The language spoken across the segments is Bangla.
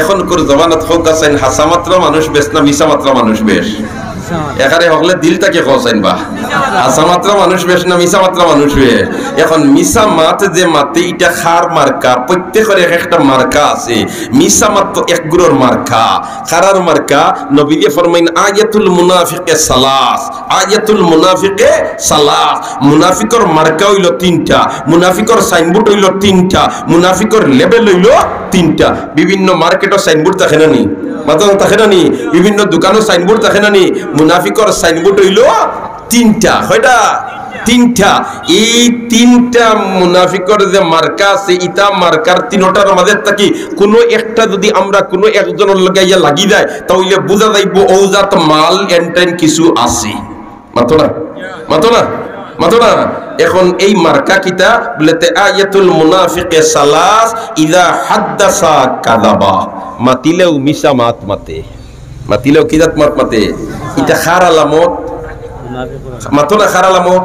এখনকার জমানাত হোক আছেন হাসা মাত্র মানুষ বেশ না মিশা মাত্র মানুষ বেশ এখানে হকলে দিলটাকে খোঁচাইন বা হাসা মাত্র মানুষ বেশ না মিশা মাত্র মানুষ বেশ এখন মিশা মাত যে মাতে এটা খার মার্কা প্রত্যেকের এক একটা মার্কা আছে মিশা মাত্র এক গুরুর মার্কা খারার মার্কা নবীয়ে ফরমাইন আয়াতুল মুনাফিকে সালাস আয়াতুল মুনাফিকে সালাস মুনাফিকর মার্কা হইল তিনটা মুনাফিকর সাইনবোর্ড হইল তিনটা মুনাফিকর লেভেল হইল তিনটা বিভিন্ন মার্কেটর সাইনবোর্ড থাকে না নি মাত্র থাকে না নি বিভিন্ন দোকানের সাইনবোর্ড থাকে না নি মুনাফিকর সাইনবোর্ড হইল তিনটা কয়টা তিনটা এই তিনটা মুনাফিকর যে মার্কা আছে ইটা মার্কার তিনটার মাঝে থাকি কোনো একটা যদি আমরা কোনো একজনের লাগাইয়া লাগি যায় তাহলে বোঝা যাইব ওজাত মাল এন্টাইন কিছু আছে মাত্র না মাত্র না মাত্র না এখন এই মার্কা কিতা বলেতে আয়াতুল মুনাফিকে সালাস ইদা হাদ্দাসা কাযাবা মাতিলেও মিশা মাত মাতে মাতিলেও কিজাত মাত মাতে এটা খার আলামত মাত্র না খার আলামত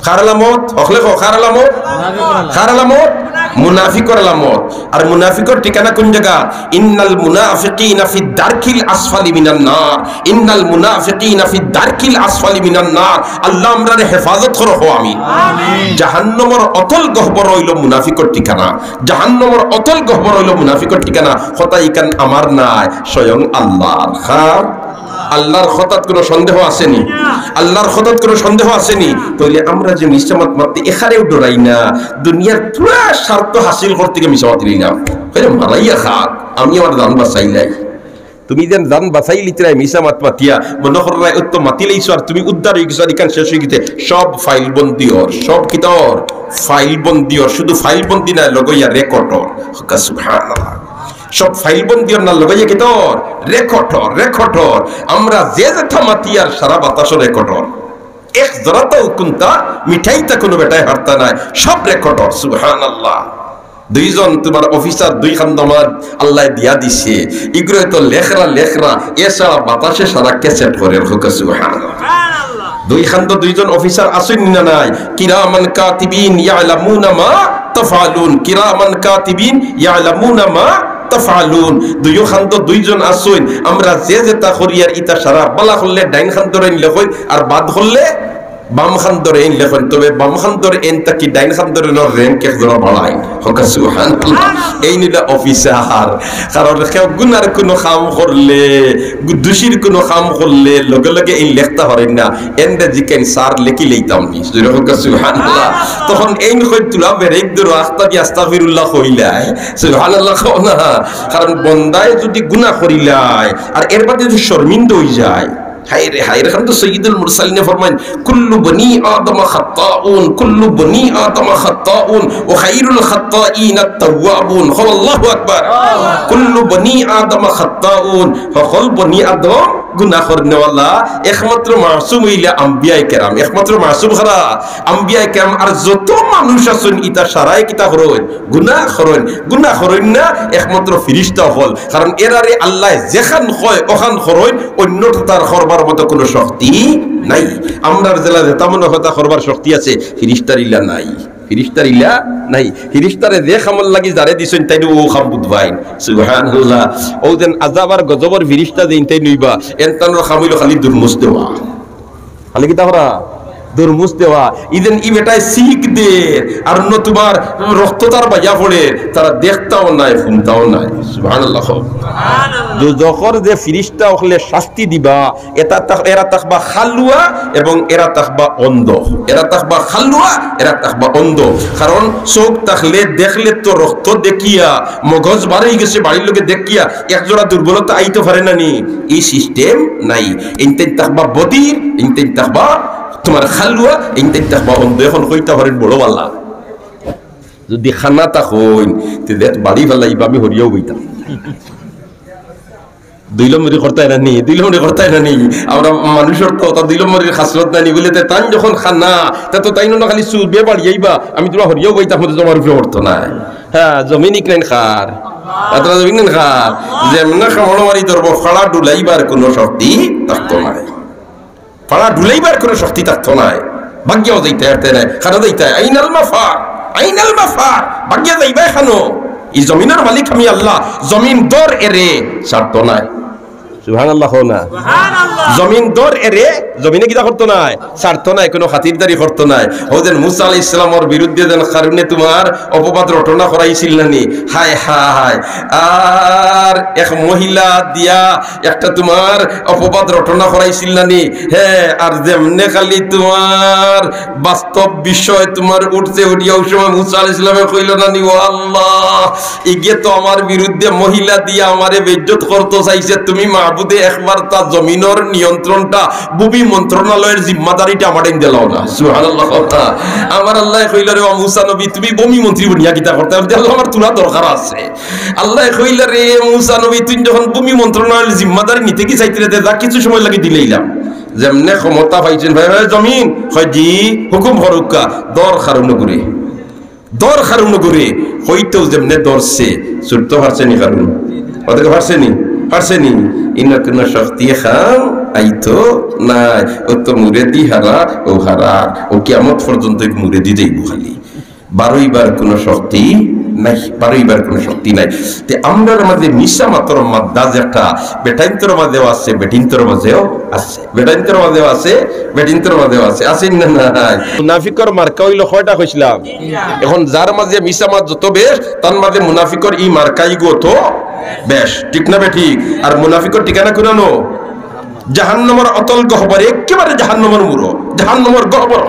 খার আলামত হকলে খার আলামত খার আলামত মুনাফিকর আলামত আর মুনাফিকর ঠিকানা কোন জায়গা ইন্নাল মুনাফিকিনা ফি দারকিল আসফালি মিনান নার ইন্নাল মুনাফিকিনা ফি দারকিল আসফালি মিনান নার আল্লাহ আমরারে হেফাজত করো আমিন জাহান্নামের অতল গহ্বর হইল মুনাফিকর ঠিকানা জাহান্নামের অতল গহ্বর হইল মুনাফিকর ঠিকানা খতাই কান আমার নাই স্বয়ং আল্লাহর খার আল্লাহর খতাত কোনো সন্দেহ আসেনি আল্লাহর খতাত কোনো সন্দেহ আসেনি তাহলে আমরা যে মিশামাত মারতে এখানেও ডরাই না দুনিয়ার পুরা স্বার্থ হাসিল করতে গিয়ে মিশামাত নিলাম মারাইয়া খাক আমি আমার দান বাঁচাইলাই তুমি যেন দান বাঁচাই লিতরাই মিশামাত মাতিয়া মনে করাই উত্ত মাতিলেইছো আর তুমি উদ্ধার হয়ে গেছো ইকান শেষ হয়ে গেছে সব ফাইল বন্দি ওর সব কিতর ফাইল বন্দি ওর শুধু ফাইল বন্দি না লগইয়া রেকর্ড ওর সুবহানাল্লাহ সব ফাইল বন্দি ওর না লগাইয়া কি তোর রেকর্ডর আমরা যে যেটা মাতিয়ার সারা বাতাস রেকর্ডর এক জরাতাও কুন্তা মিঠাইতা কোনো বেটায় হারতা নাই সব রেকর্ডর সুবহানাল্লাহ দুইজন তোমার অফিসার দুই খান তোমার আল্লাহ দিয়া দিছে ইগুলো তো লেখরা এছাড়া বাতাসে সারা ক্যাসেট করে সুবহানাল্লাহ দুই খান তো দুইজন অফিসার আসেন না নাই কিরামান কাতিবিন ইয়ালামুনা মা তাফআলুন কিরামান কাতিবিন ইয়ালামুনা মা তাফআলুন দুইও খান তো দুইজন আসুন আমরা যে যেটা করিয়ার ইতা সারা বালা করলে ডাইন খান ধরে লেখই আর বাদ করলে বাম খান ধরে লেখেন তবে বাম খান ধরে এনটা কি ডাইন খান ধরে র্যাঙ্ক এক ধরা বাড়াই হকা সুবহানাল্লাহ এই নিলা অফিসার কারণ কেউ গুনার কোনো কাম করলে দোষীর কোনো কাম করলে লগে লগে এই লেখতা হরেন না এন্ডে জিকেন সার লেখি লইতাম নি হকা সুবহানাল্লাহ তখন এই কই তুলা বেরেক ধরো আস্তাগি আস্তাগফিরুল্লাহ কইলাই সুবহানাল্লাহ কও না কারণ বন্দায় যদি গুনাহ করিলাই আর এর বাদে যদি শর্মিন্দা হই যায় হায় রে খান তো সৈয়দুল মুরসালিন ফরমান কুল্লু বনি আদম খাত্তাউন কুল্লু বনি আদম খাত্তাউন ওয়া খায়রুল খাত্তাইন আত-তাওয়াবুন আল্লাহু আকবার কুল্লু বনি আদম খাত্তাউন সকল বনি আদম গুনাহ করনেওয়ালা একমাত্র মাসুম হইলা আম্বিয়ায়ে কেরাম একমাত্র মাসুম খারা আম্বিয়ায়ে কেরাম আর যত মানুষ আছেন ইতা সারাই কিতা করেন গুনাহ করেন না একমাত্র ফেরেশতা হল কারণ এরারে আল্লাহ যেখান হয় ওখান করেন অন্যটা তার করবার মতো কোনো শক্তি নাই আমরার জেলা তেমন কথা করবার শক্তি আছে ফেরেশতার ইলা নাই ফেরেশতারে যে খামল লাগি যারে দিছেন তাই ও খাম বুঝবাইন সুবহানাল্লাহ ও দেন আযাব আর গজবের ফেরেশতা দেন তাই নইবা এনতানোর খামিল খালি দুরমুস দেওয়া খালি কি তাহরা দুরমুস দেওয়া ইদেন ই বেটায় শিখ দে আর ন তোমার রক্ততার বাজা পড়ে তারা দেখতাও নাই শুনতাও নাই সুবহানাল্লাহ যখন যে ফেরেশতা হলে শাস্তি দিবা এরা তাকবা খালুয়া এবং এরা তাকবা অন্ধ এরা তাকবা অন্ধ কারণ চোখ থাকলে দেখলে তো রক্ত দেখিয়া মগজ বাড়াই গেছে বাড়ির লোকে দেখিয়া একজোড়া দুর্বলতা আইতে পারে না নি এই সিস্টেম নাই ইনতেন তাকবা বদির ইনতেন তাকবা তোমার খালুয়া ইনতেন তাকবা অন্ধ এখন কইতা পারেন বড় বালা যদি খানা তা হইন তে দেখ বাড়ি ফেলাইবা আমি হরিয়াও বইতাম দুই নম্বরই করতে না আমরা মানুষের তো দুই নম্বরের খাসরত নানি বলে তাই যখন খানা তা তো তাই না খালি চুল বে বাড়ি যাইবা আমি তোমার হরিয়াও বইতাম তোমার উপরে অর্থ নাই হ্যাঁ জমিনিক নেন খার আপনারা জমিন নেন খার যেমন খামড় মারি ধরব ফাড়া ডুলাইবার কোনো শক্তি থাকতো নাই ভাগ্যও যাইতে হারতে নাই খানা যাইতে আইনাল মাফার ভাগ্য যাইবা খানো এই জমিনের মালিক আমি আল্লাহ, জমিন দর এরে ছাড়ত নাই। সুবহানাল্লাহ না? জমিন দর এরে জমিনে কিটা করতো নাই, ছাড়তো নাই, কোনো খাতিরদারি করতো নাই। ওদের মুসা আলাইহিস সালামের বিরুদ্ধে যেন কারণে তোমার অপবাদ রটনা করাইছিল নানি, হায় হায়। আর এক মহিলা দিয়া একটা তোমার অপবাদ রটনা করাইছিল নানি, হ্যাঁ। আর যেমনে খালি তোমার বাস্তব বিষয় তোমার উঠছে, উঠিয়া ওই সময় মুসা আলাইহিস সালামে কইল নানি, ও আল্লাহ, ইগে তো আমার বিরুদ্ধে মহিলা দিয়া আমারে বেইজ্জত করতে চাইছে, তুমি মাহবুদে একবার তার জমিনের নিয়ন্ত্রণটা ভূমি মন্ত্রণালয়ের জিম্মাদারিটা আমাদের দিলাও না। সুবহানাল্লাহ। আমার আল্লাহ কইল, রে মুসা নবী, তুমি ভূমি মন্ত্রী বনিয়া কিতা করতে? আল্লাহ, আমার তুলা দরকার আছে। আল্লাহ কইল, রে মুসা নবী, তুই যখন ভূমি মন্ত্রণালয়ের জিম্মাদারি নিতে কি চাইতে যা কিছু সময় লাগি দিলেইলাম। যেমনে ক্ষমতা পাইছেন ভাই ভাই জমিন হয় জি হুকুম হরুকা দর খারুন করে, দর খারুন করে হইতেও যেমনে দরছে ছুটতে পারছেনি, কারণ ওদেরকে পারছেনি, পারছেনি। ইনা কোনো শক্তি খান আইতো নাই, ও তো মুরেদি হারা, ও হারা, ও কিয়ামত পর্যন্ত মুরেদি যাইব খালি। 12 বার কোনো শক্তি নাই, 12 বার কোনো শক্তি নাই। তে আমরার মাঝে মিশা মাত্র মাদ্দাজ একটা বেটাইন্তর মাঝেও আছে, বেটিন্তর মাঝেও আছে, বেটাইন্তর মাঝেও আছে, বেটিন্তর মাঝেও আছে, আছেন না নাই? মুনাফিকর মার্কা হইল কয়টা কইছিলাম? এখন যার মাঝে মিশা মাত যত বেশ, তার মাঝে মুনাফিকর ই মার্কাই গো তো বেশ, ঠিক না বেঠিক? আর মুনাফিকর ঠিকানা কুনানো জাহান্নামের অতল গহ্বরে, একেবারে জাহান্নামের মুরো, জাহান্নামের গহ্বর।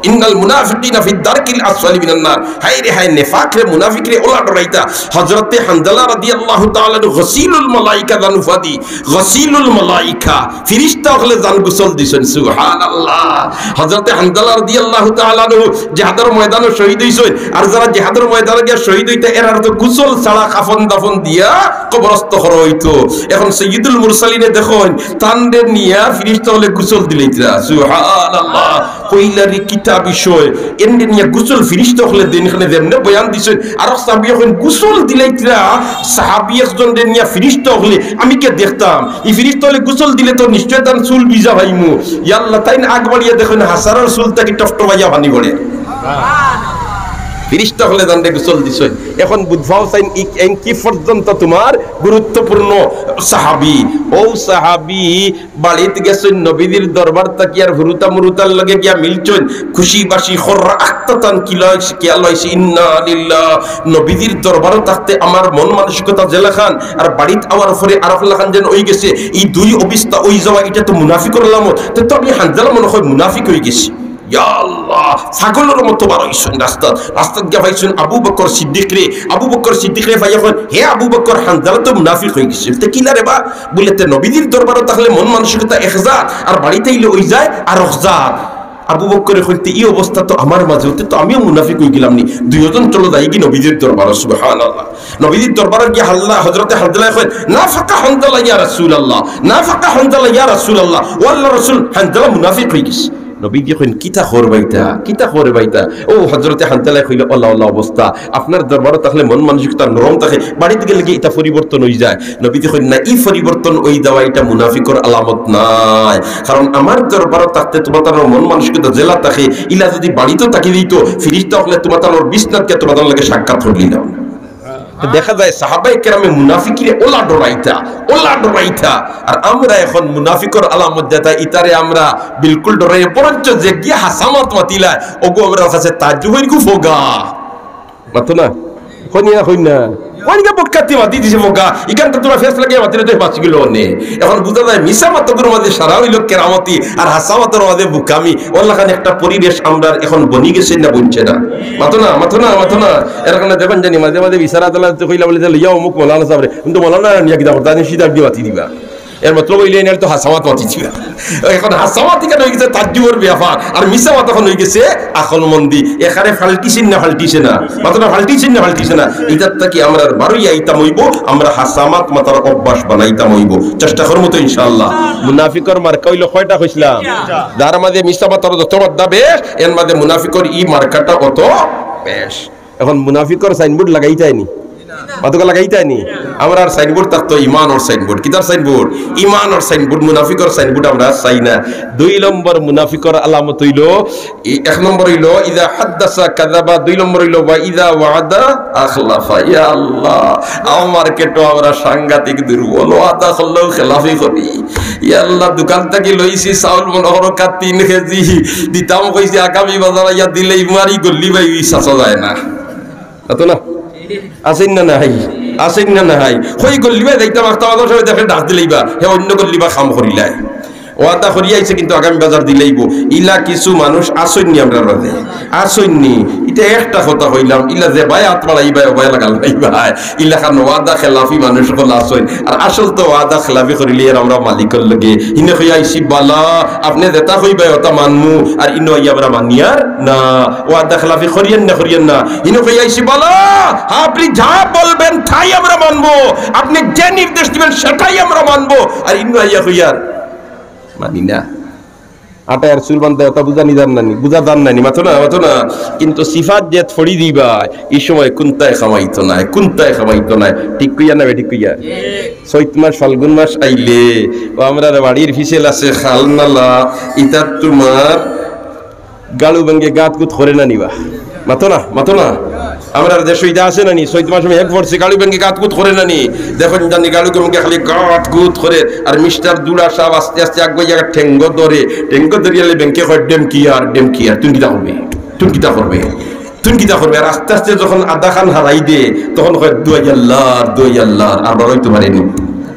ইন্নাল মুনাফিকিনা ফি দারকিল আসফালি মিনান নার। হায় রে হায়, নেফাক রে, মুনাফিক রে, ওলা ডরাইতা। হযরতে হানজালা রাদিয়াল্লাহু তাআলা গসিলুল মালাইকা জানুফাদি, গসিলুল মালাইকা, ফেরেশতা হলে জান গোসল দিছেন। সুবহানাল্লাহ। হযরতে হানজালা রাদিয়াল্লাহু তাআলা জিহাদের ময়দানে শহীদ হইছেন। আর যারা জিহাদের ময়দানে গিয়া শহীদ হইতে এরা তো গোসল ছাড়া কাফন দাফন দিয়া কবরস্থ করা হইতো। এখন সাইয়্যিদুল মুরসালিনে দেখুন, তানরে নিয়া ফেরেশতা হলে গোসল দিলেইতরা। সুবহানাল্লাহ। কইলারি কিতা বিষয় এন্ডে নিয়া গোসল ফেরেশতা হলে দিন এখানে যেমনে বয়ান দিছেন। আর সাহাবী এখন গোসল দিলেইতরা, সাহাবী একজন নিয়া ফেরেশতা হলে আমি কে দেখতাম, এই ফেরেশতা হলে গোসল দিলে তো নিশ্চয় তার চুল ভিজা ভাইমু। ইয়া আল্লাহ, তাই না আগ বাড়িয়া দেখুন হাসারার চুলটাকে টফটফাইয়া পানি করে। ফেরেশতা হলে জানতে গোসল দিছেন। এখন বুঝাও চাইন কি পর্যন্ত তোমার গুরুত্বপূর্ণ সাহাবী। ও সাহাবী বাড়িতে গেছেন, নবীদের দরবার তাকিয়ার হুরুতা মুরুতার লগে গিয়া মিলছেন, খুশি বাসি খররা আক্তাতান কিয়া লইছে ইন্না লিল্লাহ। নবীদের দরবারও থাকতে আমার মন মানসিকতা জেলা খান, আর বাড়িতে আওয়ার পরে আরাফুল্লাহ খান যেন ওই গেছে। এই দুই অবস্থা ওই যাওয়া, এটা তো মুনাফিকর আলামত। তো আমি হানজালা মনে হয় মুনাফিক হয়ে গেছি। ইয়া আল্লাহ, ছাগলের মতো বার হইছেন রাস্তা, রাস্তা গিয়া পাইছেন আবু বকর সিদ্দিক রে। আবু বকর সিদ্দিক রে ভাইয়া হে আবু বকর, হানজালা তো মুনাফিক হয়ে গেছে। তে কিলা রে বা? বলে তে নবীদের দরবারও তাহলে মন মানসিকতা 1000, আর বাড়িতে এলে ওই যায় আর 1000। আবু বকর কইতে এই অবস্থা তো আমার মাঝে হতে, তো আমিও মুনাফিক হয়ে গেলাম নি। দুইজন চলো যাই কি নবীদের দরবার। সুবহানাল্লাহ। নবীদের দরবারে গিয়ে আল্লাহ হযরতে হানজালা কই, না ফাকা হানজালা ইয়া রাসূলুল্লাহ, না ফাকা হানজালা ইয়া রাসূলুল্লাহ। ও আল্লাহর রাসূল, হানজালা মুনাফিক হয়ে গেছে। নবী কইন কিতা করবাইতা, কিতা করবাইতা? ও হযরতে হানজালা কইল, আল্লাহ আল্লাহ অবস্থা আপনার দরবারে তাহলে মন মানসিকতা নরম থাকে, বাড়িতে গেলে কি এটা পরিবর্তন হয়ে যায়? নবী কইন না, এই পরিবর্তন ওই দেওয়া এটা মুনাফিকর আলামত নাই। কারণ আমার দরবারে থাকতে তোমার তার মন মানসিকতা জেলা থাকে, ইলা যদি বাড়িতেও তাকি দিত ফেরেশতা হলে তোমার তার বিছনাতকে তোমার লাগে সাক্ষাৎ হলি না। দেখা যায় সাহাবায়ে কেরামে মুনাফিকিরে ওলা ডরাইতা, ওলা ডরাইতা। আর আমরা এখন মুনাফিকর আলামত যেটা, ইতারে আমরা বিলকুল ডরাই, বরঞ্চ যে গিয়া হাসামাত মাতিলায় ওগো আমরা কাছে তাজ্জুবের গু ফোগা মাতো না হনিয়া হইনা ওইটা বক্কাতি মাতি দিছে ফোগা। ইখানটা তোরা ফেস লাগিয়ে মাতিলে তো বাঁচি গেল অনে। এখন বুঝা যায় মিশা মাতকের মাঝে সারা হইল কেরামতি, আর হাসামাতের মাঝে বুকামি। ওল্লাহ খান একটা পরিবেশ আমরা এখন বনি গেছে না, বনছে না। মাতো না, মাতো না, মাতো না। এর কারণে দেখেন জানি মাঝে মাঝে বিচারা আদালত কইলা বলে ইয়া অমুক মৌলানা সাহেব, কিন্তু মৌলানা নিয়া কিতা করতে সিধা দিয়ে মাতি দিবা। এর মতলব হইলে এর তো হাসামাত মাতি দিবা। এখন হাসামাত কেন হয়ে গেছে তাজ্জুবের ব্যাপার, আর মিসামাত এখন হয়ে গেছে আকলমন্দি। এখানে ফাল্টিছেন না, ফাল্টিছে না, মাত্র ফাল্টিছেন না, ফাল্টিছে না। এটার থেকে আমরা বারোই আইতাম হইব, আমরা হাসামাত মাতার অভ্যাস বানাইতাম হইব, চেষ্টা করবো তো ইনশাআল্লাহ। মুনাফিকর মার্কা হইল কয়টা কইছিলাম? যার মাঝে মিসামাতর যত মাদ্দা বেশ, এর মাঝে মুনাফিকর ই মার্কাটা অত বেশ। এখন মুনাফিকর সাইনবোর্ড লাগাই যায়নি, মাতুকা লাগাইতাই নি আমরা আর সাইনবোর্ড থাকতো ইমান ওর সাইনবোর্ড কিতার সাইনবোর্ড ইমান ওর সাইনবোর্ড মুনাফিকর সাইনবোর্ড আমরা চাই না 2 নম্বর মুনাফিকর আলামত হইল 1 নম্বর হইল ইযা হাদাসা কাযাবা 2 নম্বর হইল ওয়া ইযা ওয়াদা আখলাফা ইয়া আল্লাহ আমার কেটো আমরা সাংঘাতিক দুর্বল ওয়াদা করলেও খেলাফি করি ইয়া আল্লাহ দোকান থেকে লইছি চাউল মনোহর কা 3 কেজি দিতাম কইছি আগামী বাজার ইয়া দিলেই মারি গল্লি ভাই সাসা যায় না এত না আসেন না নাই আসেন না নাই কই গল্লিবা যাইতাম একটা বাজার সবাই দেখে ডাক দিলেইবা হে অন্য গল্লিবা কাম করিলাই ওয়াদা করি আইছে কিন্তু আগামী বাজার দিলেইব ইলা কিছু মানুষ আসেননি আমরা রাতে আসেননি এটা একটা কথা কইলাম ইলা যে ভাই আত্মালাইবা ভাই লাগাল ভাই ইলা খান ওয়াদা খেলাফি মানুষ হল আসেন আর আসল তো ওয়াদা খেলাফি করিলে আর আমরা মালিকের লগে ইনে কই আইছি বালা আপনি যেটা কইবা ওটা মানমু আর ইনো আইয়া আমরা মানিয়ার না ওয়াদা খেলাফি করিয়েন না ইনো কই আইছি বালা আপনি যা বলবেন তাই আমরা মানবো আপনি যে নির্দেশ দিবেন সেটাই আমরা মানবো আর ইনো আইয়া কইয়ার মানি না আটার সুলমান দেওতা বুঝা জান নানি মাথো না কিন্তু সিফাত যে ফড়ি দিবা এই সময় কুন্তায় খামাইতো না ঠিক কইয়া না ঠিক কইয়া চৈত মাস ফাল্গুন মাস আইলে ও আমরা বাড়ির ফিসেল আছে খালনালা ইটা তোমার গালু ভেঙ্গে গাত কুত করে না নিবা মাথো না আমরা দেশ ইটা আছে নানি চৈত মাস এক পড়ছে গালু ভেঙ্গে গাত কুত করে নানি দেখুন জানি গালু কেমন খালি গাত কুত করে আর মিস্টার দুলা সাহেব আস্তে আস্তে আগে জায়গা ঠেঙ্গ ধরিয়ালে ব্যাংকে হয় ডেম কি আর তুমি কিতা করবে আর আস্তে আস্তে যখন আধা খান হারাই দে তখন হয় দুই আল্লাহ আর বাড়াইতে পারেনি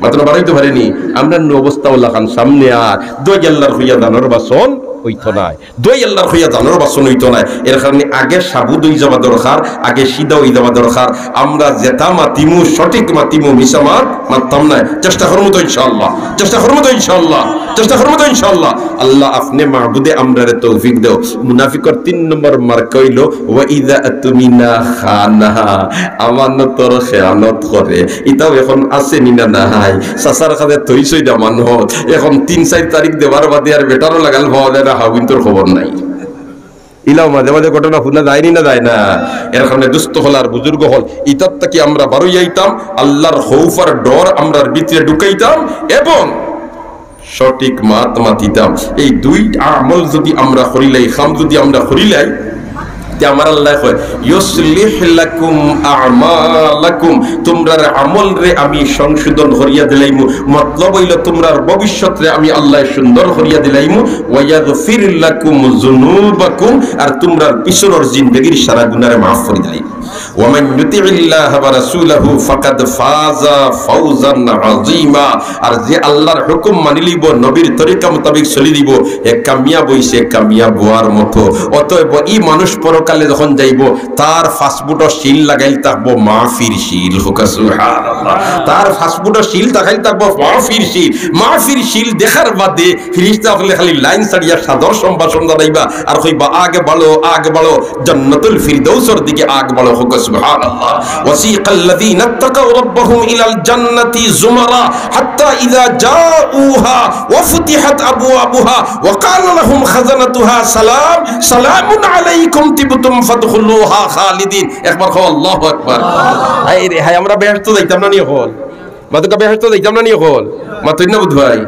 মাত্র বাড়াইতে পারেনি আমরা অবস্থা ওলা খান সামনে আর দুই আল্লাহর হইয়া দানোর বাসন হইতো নাই দুই আল্লাহর হইয়া দানোর বাসন হইতো নাই এর কারণে আগে সাবুদ হয়ে যাওয়া দরকার আগে সিধা হয়ে যাওয়া দরকার আমরা যেটা মাতিমু সঠিক মাতিমু মিসামাত মাততাম না চেষ্টা করবো তো ইনশাআল্লাহ আল্লাহ আপনি মাহবুদে আমরারে তৌফিক দাও মুনাফিকর 3 নম্বর মার্ক হইল ওয়া ইযা আতুমিনা খানাহা আমানতর খেয়ানত করে এটাও এখন আছে নিনা নাই সাসার কাছে তৈছই দা মানুষ এখন 3-4 তারিখ দেওয়ার বাদে আর বেটারও লাগাল হওয়া যায় না হাউইন্তর খবর নাই ইলাও মাঝে মাঝে ঘটনা শুনা যায়নি না যায় না এর কারণে দুস্থ হল আর বুজুর্গ হল ইতার থেকে আমরা বারোই যাইতাম আল্লাহর খৌফ আর ডর আমরা ভিতরে ঢুকাইতাম এবং সঠিক মাতিতাম এই 2 আমল যদি আমরা করিলাই খাম যদি আমরা করিলাই আমার আল্লাহ কয় ইউসলিহ লাকুম আ'মালাকুম তোমরার আমল রে আমি সংশোধন করিয়া দিলাইমু মতলব হইল তোমরার ভবিষ্যৎ রে আমি আল্লাহ সুন্দর করিয়া দিলাইমু ওয়া ইয়াগফির লাকুম যুনুবাকুম আর তোমরার পিছনের জিন্দেগীর সারা গুনাহরে maaf করে দিলাইমু ওয়া মান ইউতিইল্লাহ ওয়া রাসূলহু ফাকাদ ফাযা ফাওজান আযীমা আর যে আল্লাহর হুকুম মানি লিব নবীর তরিকা মোতাবেক চলি দিব এ কামিয়াব হইছে কামিয়াব হওয়ার মতো অতএব এই মানুষ কালে যখন যাইব তার ফাস্টফুডের শিল লাগাইল থাকবো মাহফির শিল হোক সুবহানাল্লাহ তার ফাস্টফুডের শিল লাগাইল থাকবো মাহফির শিল দেখার বাদে ফেরেশতা হলে খালি লাইন ছাড়িয়া সাদর সম্ভাষণ জানাইবা আর কইবা আগে বাড়ো জান্নাতুল ফিরদাউসের দিকে আগে বাড়ো হোক সুবহানাল্লাহ ওয়াসিকাল্লাযীনা তাকাউ রাব্বাহুম ইলাল জান্নাতি যুমারা হাত্তা ইযা জাউহা ওয়া ফুতিহাত আবওয়াবুহা ওয়া ক্বালা লাহুম খাযানাতুহা সালামুন আলাইকুম তিবতুম ফাদখুলুহা খালিদিন একবার কও আল্লাহু আকবার হায় রে হায় আমরা বেহেশত যাইতাম না নি হল মাতুকা বেহেশত যাইতাম না নি হল মাতুই না বুধ ভাই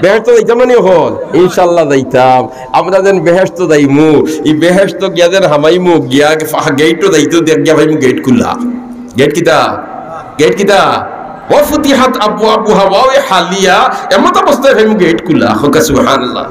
বেহেশত যাইতাম না নি হল ইনশাআল্লাহ যাইতাম আমরা যেন বেহেশত যাইমু এই বেহেশত গিয়া যেন হামাইমু গিয়া গেটও যাইতো দেখ গিয়া ভাইমু গেট খুলা গেট কিতা ওয়া ফুতিহাত আবওয়াবুহা ওয়া হালিয়া এমত অবস্থায় ভাইমু গেট খুলা হোক সুবহানাল্লাহ